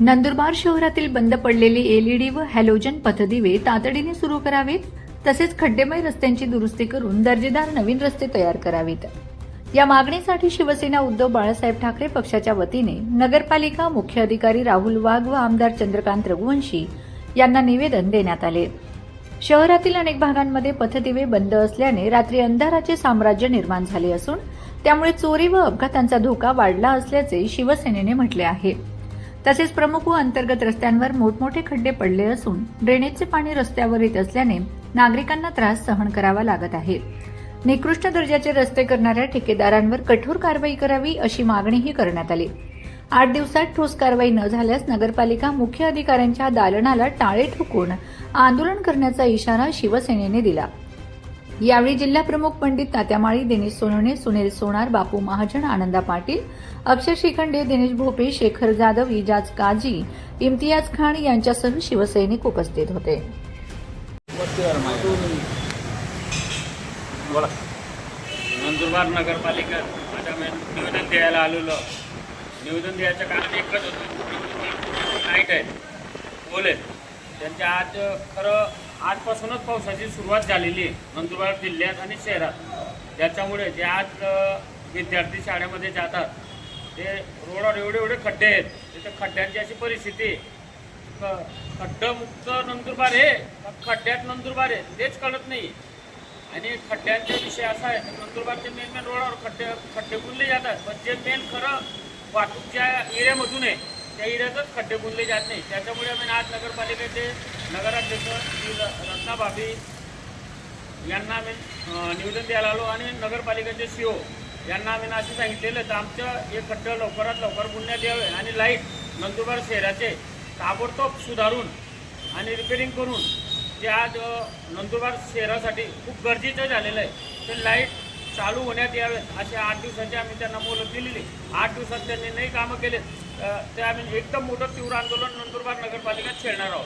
नंदुरबार शहरातील बंद पडलेले एलईडी व हॅलोजन पथदिवे तातडीने सुरू करावेत, तसेच खड्डेमय रस्त्यांची दुरुस्ती करून दर्जेदार नवीन रस्ते तयार करावेत. या मागणीसाठी शिवसेना उद्धव बाळासाहेब ठाकरे पक्षाच्या वतीने नगरपालिका मुख्य अधिकारी राहुल वाघ व आमदार चंद्रकांत रघुवंशी यांना निवेदन देण्यात आले. शहरातील अनेक भागांमध्ये पथदिवे बंद असल्याने रात्री अंधाराचे साम्राज्य निर्माण झाले असून त्यामुळे चोरी व अपघातांचा धोका वाढला असल्याचे शिवसेनेने म्हटले आहे. तसेच प्रमुख व अंतर्गत रस्त्यांवर मोठमोठे खड्डे पडले असून ड्रेनेजचे पाणी रस्त्यावर येत असल्याने नागरिकांना त्रास सहन करावा लागत आहे. निकृष्ट दर्जाचे रस्ते करणाऱ्या ठेकेदारांवर कठोर कारवाई करावी अशी मागणीही करण्यात आली. 8 दिवसात ठोस कारवाई न झाल्यास नगरपालिका मुख्य अधिकाऱ्यांच्या दालनाला टाळे ठोकून आंदोलन करण्याचा इशारा शिवसेनेने दिला. यावेळी जिल्हा प्रमुख पंडित तात्यामाळी, दिनेश सोनवणे, सुनील सोनार, बापू महाजन, आनंदा पाटील, अक्षर शिखंडे, दिनेश भोपे, शेखर जाधव, इजाज काजी, इम्तियाज खान यांच्यासह शिवसैनिक उपस्थित होते. नंदुरबार नगरपालिका आता मी निवेदन द्यायला आलेलो. निवेदन द्यायचं कारण एकच होतं, नाईट आहे, बोल आहे त्यांच्या. आज खरं आजपासूनच पावसाची सुरुवात झालेली आहे नंदुरबार जिल्ह्यात आणि शहरात. त्याच्यामुळे जे आज विद्यार्थी शाळेमध्ये जातात ते रोडावर एवढे खड्डे आहेत, तिथे खड्ड्यांची अशी परिस्थिती आहे. खड्डमुक्त नंदुरबार आहे, खड्ड्यात नंदुरबार आहे तेच कळत नाही. आणि खड्ड्यांचा विषय असा आहे, नंदुरबारच्या मेन रोडावर खड्डे बुंदले जातात, पण जे मेन खरं वाहतूक ज्या एरियामधून आहे त्या एरियातच खड्डे बुंदले जात नाही. त्याच्यामुळे आम्ही आज नगरपालिकेचे नगराध्यक्ष रत्ना भाभी यांना आम्ही निवेदन द्यायला आलो आणि नगरपालिकेचे सीओ यांना आम्ही असे सांगितलेलं तर आमचं हे खड्डे लवकरात लवकर बुंदण्यात यावे आणि लाईट नंदुरबार शहराचे ताबडतोब सुधारून आणि रिपेरिंग करून जे आज नंदुरबार शहरासाठी खूप गरजेचं झालेलं आहे ते लाईट चालू होण्यात यावेत. असे 8 दिवसांची आम्ही त्यांना मुदत दिलेली. 8 दिवसात त्यांनी नाही कामं केले तर आम्ही एकदम मोठं तीव्र आंदोलन नंदुरबार नगरपालिकेत छेडणार आहोत.